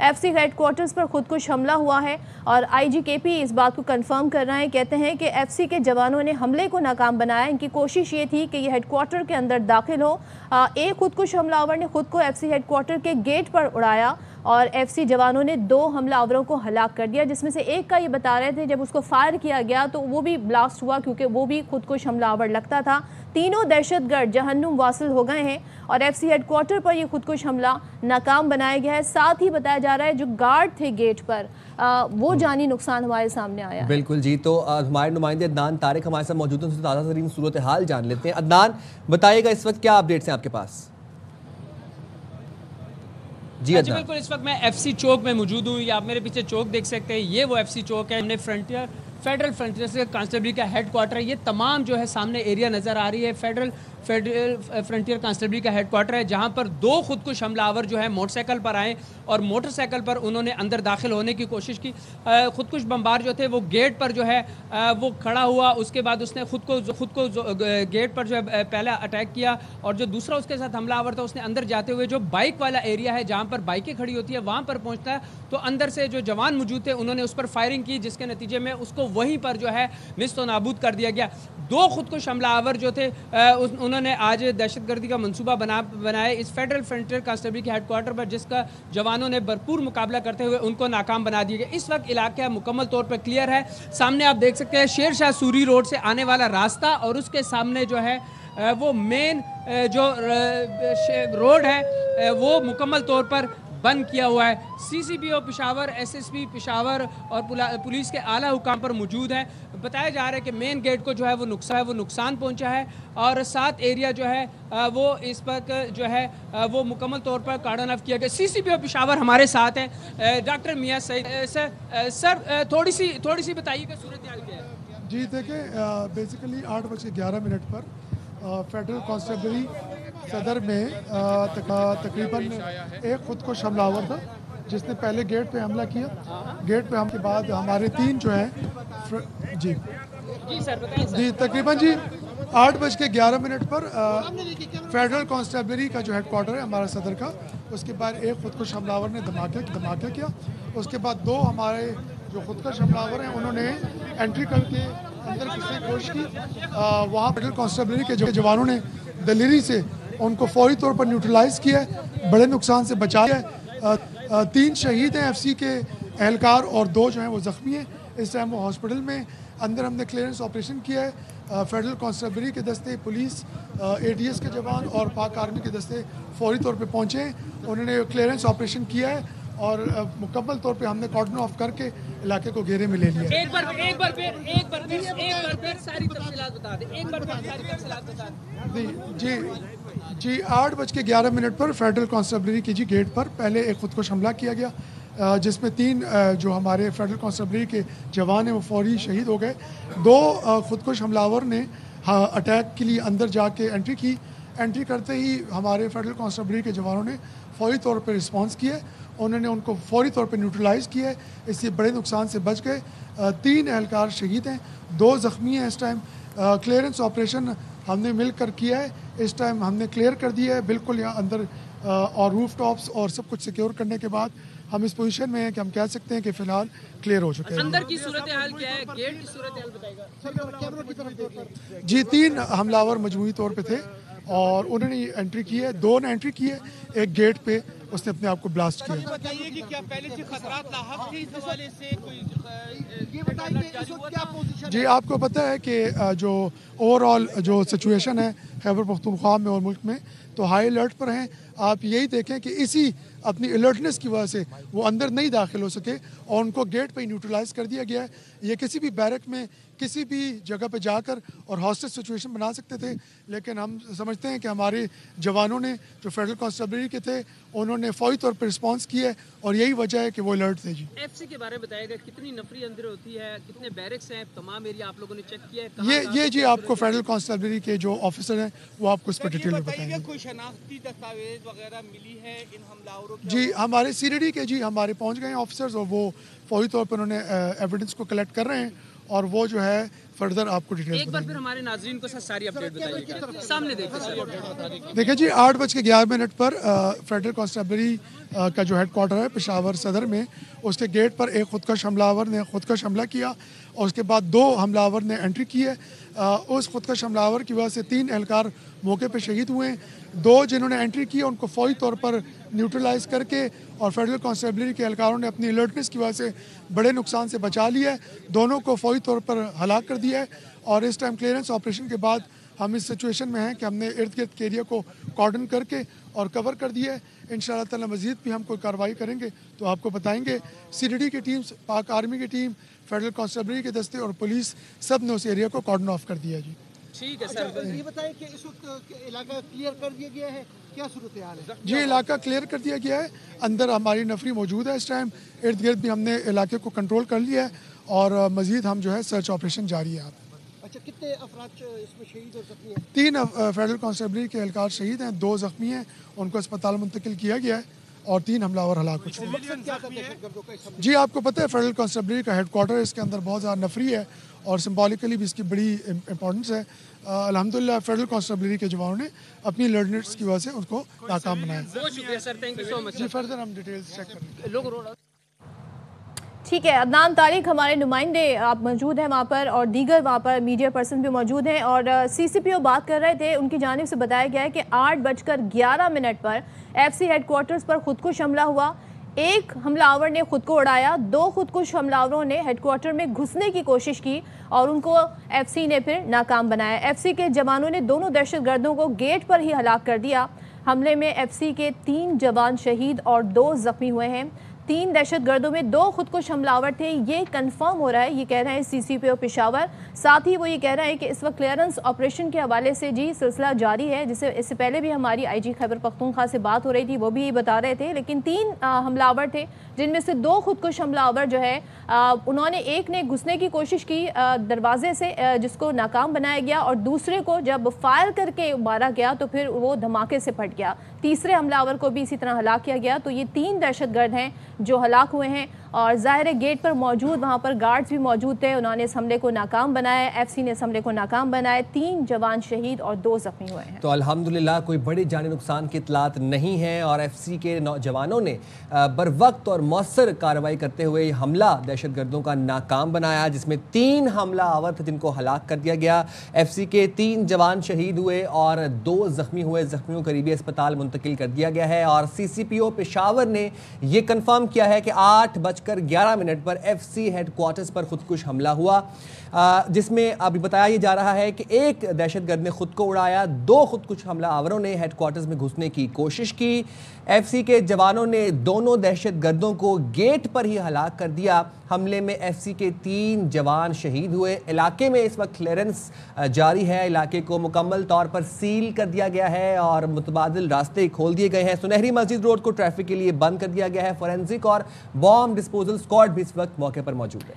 FC headquarters पर खुदकुश हमला हुआ है और आईजीकेपी इस बात को कंफर्म कर रहे हैं। कहते हैं कि एफसी के जवानों ने हमले को नाकाम बनाया। इनकी कोशिश ये थी कि ये हेडक्वार्टर के अंदर दाखिल हो। एक खुदकुश हमलावर ने खुद को एफसी हेडक्वार्टर के गेट पर उड़ाया और एफसी जवानों ने 2 हमलावरों को हलाक कर दिया, जिसमें से एक का ये बता रहे थे जब उसको फायर किया गया तो वो भी ब्लास्ट हुआ क्योंकि वो भी खुदकुश हमलावर लगता था। तीनों दहशतगर्द जहन्नुम वासिल हो गए हैं और एफसी हेडक्वार्टर पर ये खुदकुश हमला नाकाम बनाया गया है। साथ ही बताया जा रहा है जो गार्ड थे गेट पर वो जानी नुकसान हमारे सामने आया। बिल्कुल जी, तो हमारे नुमाइंदे अदनान तारिक हमारे साथ मौजूद हैं, उनसे ताज़ा तरीन सूरत हाल जान लेते हैं। अदनान, बताइएगा इस वक्त क्या अपडेट्स हैं आपके पास? जी बिल्कुल, इस वक्त मैं एफसी चौक में मौजूद हूँ। आप मेरे पीछे चौक देख सकते हैं, ये वो एफसी चौक है। हमने फेडरल फ्रंटियर कांस्टेबली का हेडक्वार्टर है। ये तमाम जो है सामने एरिया नज़र आ रही है फेडरल फ्रंटियर कांस्टेबली का हेडक्वार्टर है, जहां पर 2 खुदकुश हमलावर जो है मोटरसाइकिल पर आए और मोटरसाइकिल पर उन्होंने अंदर दाखिल होने की कोशिश की। खुदकुश बमबार जो थे वो गेट पर जो है वो खड़ा हुआ। उसके बाद उसने खुद को गेट पर जो है पहले अटैक किया और जो दूसरा उसके साथ हमलावर था उसने अंदर जाते हुए जो बाइक वाला एरिया है जहाँ पर बाइकें खड़ी होती है वहाँ पर पहुँचता है तो अंदर से जो जवान मौजूद थे उन्होंने उस पर फायरिंग की, जिसके नतीजे में उसको वहीं पर जो है निस्त नाबूद कर दिया गया। 2 खुदकुश हमलावर जो थे उन्होंने आज दहशतगर्दी का मंसूबा बनाया इस फेडरल फ्रंटियर कांस्टेबली के हेडक्वार्टर पर, जिसका जवानों ने भरपूर मुकाबला करते हुए उनको नाकाम बना दिया गया। इस वक्त इलाका मुकम्मल तौर पर क्लियर है। सामने आप देख सकते हैं शेर शाह सूरी रोड से आने वाला रास्ता और उसके सामने जो है वो मेन जो रोड है वो मुकम्मल तौर पर बंद किया हुआ है। सीसीपीओ पेशावर, एसएसपी पेशावर और पुलिस के आला हुकाम पर मौजूद है। बताया जा रहा है कि मेन गेट को जो है वो नुकसान पहुंचा है और 7 एरिया जो है वो इस पर जो है वो मुकम्मल तौर पर कार्डन ऑफ किया गया। सीसीपीओ पेशावर हमारे साथ हैं, डॉक्टर मियां सईद। सर थोड़ी सी बताइएगा सूरत हाल क्या है? जी देखिए, बेसिकली 8:11 पर फेडरल कांस्टेबली सदर में तकरीबन एक खुदकुश हमलावर था जिसने पहले गेट पे हमला किया। गेट पे हम के बाद हमारे 3 जो हैं जी सर बताइए। जी तकरीबन जी 8:11 पर फेडरल कांस्टेबलरी का जो हेडक्वार्टर है हमारा सदर का, उसके बाद एक खुदकुश हमलावर ने धमाका किया। उसके बाद 2 हमारे जो खुदकुश हमलावर हैं उन्होंने एंट्री करके अंदर घुसने की कोशिश की। वहाँ फेडरल कांस्टेबलरी के जवानों ने दलेरी से उनको फौरी तौर पर न्यूट्रलाइज किया है, बड़े नुकसान से बचाया है। 3 शहीद हैं एफसी के एहलकार और 2 जो हैं वो ज़ख्मी हैं। इस टाइम वो हॉस्पिटल में। अंदर हमने क्लियरेंस ऑपरेशन किया है। फेडरल कांस्टेबलरी के दस्ते, पुलिस, एटीएस के जवान और पाक आर्मी के दस्ते फौरी तौर पे पहुंचे हैं। उन्होंने क्लियरेंस ऑपरेशन किया है और मुकम्मल तौर पे हमने कॉर्डन ऑफ करके इलाके को घेरे में ले लिया। एक बार फिर सारी तफसीलात बता दें। एक बार फिर सारी तफसीलात बता दें। जी 8:11 पर फेडरल कांस्टेबलरी की गेट पर पहले एक खुदकुश हमला किया गया जिसमें 3 जो हमारे फेडरल कांस्टेबलरी के जवान हैं वो फौरी शहीद हो गए। 2 खुदकुश हमलावर ने अटैक के लिए अंदर जाके एंट्री की। एंट्री करते ही हमारे फेडरल कांस्टेबलरी के जवानों ने फौरी तौर पर रिस्पॉन्स किया। उन्होंने उनको फौरी तौर पर न्यूट्रलाइज किया है, इससे बड़े नुकसान से बच गए। 3 एहलकार शहीद हैं, 2 ज़ख्मी हैं। इस टाइम क्लियरेंस ऑपरेशन हमने मिलकर किया है। इस टाइम हमने क्लियर कर दिया है बिल्कुल यहाँ अंदर और रूफ टॉप्स और सब कुछ सिक्योर करने के बाद हम इस पोजीशन में हैं कि हम कह सकते हैं कि फ़िलहाल क्लियर हो चुके हैं। अंदर की सूरत हाल क्या है? गेट की सूरत हाल बताइएगा। जी 3 हमलावर मजमूई तौर पे थे और उन्होंने एंट्री की है। 2 ने एंट्री की है, एक गेट पे उसने अपने आप को ब्लास्ट किया। बताइए कि क्या पहले से खतरात लाहक थे इस हवाले से कोई जी आपको पता है कि जो ओवरऑल जो सिचुएशन है खैबर पख्तूनख्वा में और मुल्क में तो हाई अलर्ट पर हैं। आप यही देखें कि इसी अपनी अलर्टनेस की वजह से वो अंदर नहीं दाखिल हो सके और उनको गेट पे ही न्यूट्रलाइज कर दिया गया है। ये किसी भी बैरक में किसी भी जगह पे जाकर और हॉस्टेज सिचुएशन बना सकते थे, लेकिन हम समझते हैं कि हमारे जवानों ने जो फेडरल कांस्टेबलरी के थे उन्होंने फौरी तौर पर रिस्पॉन्स किया है और यही वजह है कि वो अलर्ट थे। जी एफसी के बारे में बताएगा, कितनी नफरी अंदर होती है, कितने बैरक्स हैं, तमाम एरिया आप लोगों ने चेक किया है? ये जी आपको फेडरल कांस्टेबलरी के जो ऑफिसर हैं वो आपको इस पर डिटेल में बताएंगे। कोई शनाख्ती दस्तावेज वगैरह मिली है इन हमलावरों की? जी हमारे सीडीडी के जी हमारे पहुंच गए हैं ऑफिसर्स और वो फौरी तौर पर उन्होंने एविडेंस को कलेक्ट कर रहे हैं और वो जो है फर्दर आपको डिटेल्स एक बार फिर हमारे नाजरीन को सर सारी अपडेट बताइएगा। सामने देखिए सर। देखिए जी 8:11 पर फेडरल कांस्टेबलरी का जो हेडक्वार्टर है पेशावर सदर में, उसके गेट पर एक खुदकश हमलावर ने खुदकश हमला किया और उसके बाद 2 हमलावर ने एंट्री की है। उस खुदकश हमलावर की वजह से 3 एहलकार मौके पर शहीद हुए हैं। 2 जिन्होंने एंट्री की उनको फौरी तौर पर न्यूट्रलाइज करके और फेडरल कांस्टेबलरी के एहलकारों ने अपनी अलर्टनेस की वजह से बड़े नुकसान से बचा लिया है। दोनों को फौरी तौर पर हलाक कर दिया है और इस टाइम क्लियरेंस ऑपरेशन के बाद हम इस सिचुएशन में हैं कि हमने इर्द गिर्द के एरिया को कॉर्डन करके और कवर कर दिया है। इंशाअल्लाह ताला मज़ीद भी हम कोई कार्रवाई करेंगे तो आपको बताएंगे। CDD की टीम, पाक आर्मी की टीम, फेडरल कांस्टेबलरी के दस्ते और पुलिस सब ने उस एरिया को कॉर्डन ऑफ कर दिया जी। ठीक है सर। ये बताएं कि इस वक्त इलाका क्लियर कर दिया गया है, क्या सूरत हाल है? जी इलाका क्लियर कर दिया गया है। अंदर हमारी नफरी मौजूद है इस टाइम। इर्द गिर्द भी हमने इलाके को कंट्रोल कर लिया है और मज़ीद हम जो है सर्च ऑपरेशन जारी है। अच्छा, कितने अफराद इसमें शहीद और जख्मी हैं? 3 फेडरल कांस्टेबलरी के एहलकार शहीद हैं, 2 जख्मी हैं, उनको अस्पताल मुंतकिल किया गया है और 3 हमलावर हलाक हो चुके हैं। मकसद क्या था दहशतगर्दों का इस हमले? जी आपको पता है फेडरल कांस्टेबलरी का हेडक्वार्टर, इसके अंदर बहुत ज़्यादा नफरी है और सिम्बॉलिकली भी इसकी बड़ी इंपॉर्टेंस है। अल्हम्दुलिल्लाह फेडरल कांस्टेबलरी के जवानों ने अपनी अलर्टनेस की वजह से उनको नाकाम बनाया। बहुत शुक्रिया sir, thank you so much. जी फर्दर हम डिटेल्स चेक करेंगे। ठीक है, अदनान तारिक हमारे नुमाइंदे आप मौजूद हैं वहाँ पर और दीगर वहाँ पर मीडिया पर्सन भी मौजूद हैं और CCPO बात कर रहे थे। उनकी जानिब से बताया गया है कि 8:11 पर FC हेडक्वार्टर्स पर खुदकुश हमला हुआ। एक हमलावर ने खुद को उड़ाया, 2 खुदकुश हमलावरों ने हेडक्वार्टर में घुसने की कोशिश की और उनको FC ने फिर नाकाम बनाया। FC के जवानों ने दोनों दहशतगर्दों को गेट पर ही हलाक कर दिया। हमले में FC के 3 जवान शहीद और 2 जख्मी हुए हैं। 3 दहशतगर्दों में 2 खुदकुश हमलावर थे, ये कंफर्म हो रहा है, ये कह रहे हैं CCPO पेशावर। साथ ही वो ये कह रहे हैं कि इस वक्त क्लियरेंस ऑपरेशन के हवाले से जी सिलसिला जारी है। जिससे इससे पहले भी हमारी IG खैबर पख्तूनख्वा से बात हो रही थी, वो भी ये बता रहे थे। लेकिन 3 हमलावर थे जिनमें से 2 खुदकुश हमलावर जो है उन्होंने, एक ने घुसने की कोशिश की दरवाजे से जिसको नाकाम बनाया गया और दूसरे को जब फायर करके मारा गया तो फिर वो धमाके से फट गया। तीसरे हमलावर को भी इसी तरह हलाक किया गया। तो ये 3 दहशतगर्द हैं जो हलाक हुए हैं और ज़ाहिर गेट पर मौजूद वहाँ पर गार्ड्स भी मौजूद थे, उन्होंने इस हमले को नाकाम बनाया। FC ने इस हमले को नाकाम बनाया। 3 जवान शहीद और 2 जख्मी हुए हैं। तो अल्हम्दुलिल्लाह कोई बड़ी जानी नुकसान की इतलात नहीं है और FC के नौजवानों ने बर वक्त और मौसर कार्रवाई करते हुए हमला दहशतगर्दों का नाकाम बनाया, जिसमें 3 हमला आवर थे जिनको हलाक कर दिया गया। FC के 3 जवान शहीद हुए और 2 जख्मी हुए। जख्मियों को करीबी अस्पताल मुंतकिल कर दिया गया है और CCPO पेशावर ने यह कंफर्म किया है कि 8:11 पर FC हेडक्वार्टर्स पर खुदकुश हमला हुआ, जिसमें अभी बताया जा रहा है कि एक दहशतगर्द ने खुद को उड़ाया, 2 खुदकुश हमलावरों ने हेडक्वार्टर्स में घुसने की कोशिश की। FC के जवानों ने दोनों दहशतगर्दों को गेट पर ही हलाक कर दिया। हमले में FC के 3 जवान शहीद हुए। इलाके में इस वक्त क्लियरेंस जारी है, इलाके को मुकम्मल तौर पर सील कर दिया गया है और मुतबादिल रास्ते खोल दिए गए हैं। सुनहरी मस्जिद रोड को ट्रैफिक के लिए बंद कर दिया गया है। फोरेंसिक और बॉम्ब डिस्पोजल स्क्वाड भी इस वक्त मौके पर मौजूद है।